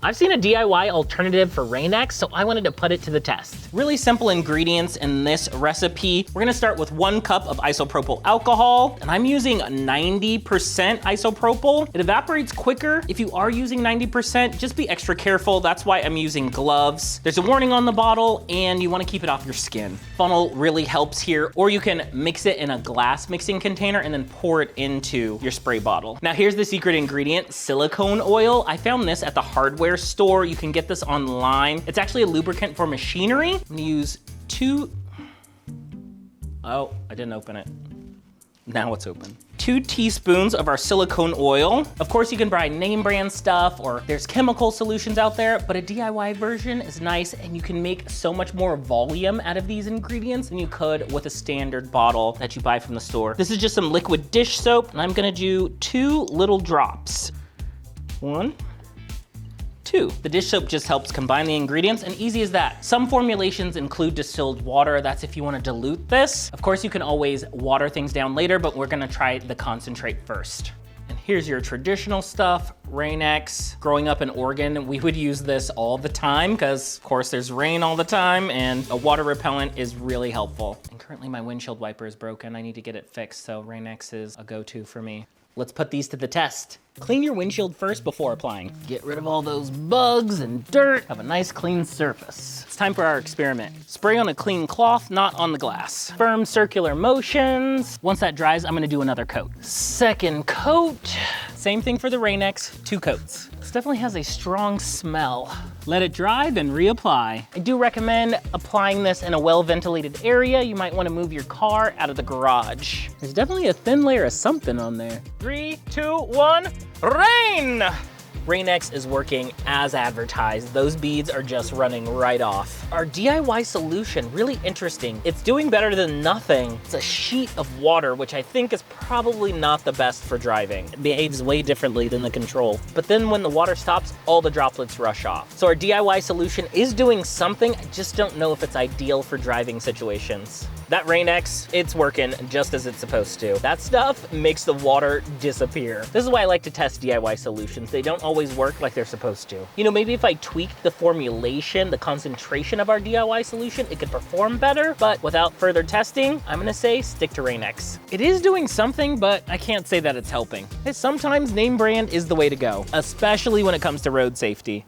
I've seen a DIY alternative for Rain-X, so I wanted to put it to the test. Really simple ingredients in this recipe. We're gonna start with 1 cup of isopropyl alcohol, and I'm using 90% isopropyl. It evaporates quicker. If you are using 90%, just be extra careful. That's why I'm using gloves. There's a warning on the bottle, and you wanna keep it off your skin. Funnel really helps here, or you can mix it in a glass mixing container and then pour it into your spray bottle. Now here's the secret ingredient, silicone oil. I found this at the hardware store. You can get this online. It's actually a lubricant for machinery. I'm gonna use 2, oh, I didn't open it. Now it's open. 2 teaspoons of our silicone oil. Of course, you can buy name brand stuff or there's chemical solutions out there, but a DIY version is nice and you can make so much more volume out of these ingredients than you could with a standard bottle that you buy from the store. This is just some liquid dish soap, and I'm gonna do 2 little drops. 1, 2. The dish soap just helps combine the ingredients, and easy as that. Some formulations include distilled water. That's if you want to dilute this. Of course, you can always water things down later, but we're gonna try the concentrate first. And here's your traditional stuff, Rain-X. Growing up in Oregon, we would use this all the time because, of course, there's rain all the time, and a water repellent is really helpful. And currently my windshield wiper is broken. I need to get it fixed, so Rain-X is a go-to for me. Let's put these to the test. Clean your windshield first before applying. Get rid of all those bugs and dirt. Have a nice clean surface. It's time for our experiment. Spray on a clean cloth, not on the glass. Firm circular motions. Once that dries, I'm gonna do another coat. Second coat. Same thing for the Rain-X, 2 coats. This definitely has a strong smell. Let it dry, then reapply. I do recommend applying this in a well-ventilated area. You might wanna move your car out of the garage. There's definitely a thin layer of something on there. 3, 2, 1, rain! Rain-X is working as advertised. Those beads are just running right off. Our DIY solution, really interesting. It's doing better than nothing. It's a sheet of water, which I think is probably not the best for driving. It behaves way differently than the control. But then when the water stops, all the droplets rush off. So our DIY solution is doing something. I just don't know if it's ideal for driving situations. That Rain-X, it's working just as it's supposed to. That stuff makes the water disappear. This is why I like to test DIY solutions. They don't always work like they're supposed to. You know, maybe if I tweaked the formulation, the concentration of our DIY solution, it could perform better, but without further testing, I'm gonna say stick to Rain-X. It is doing something, but I can't say that it's helping. Sometimes name brand is the way to go, especially when it comes to road safety.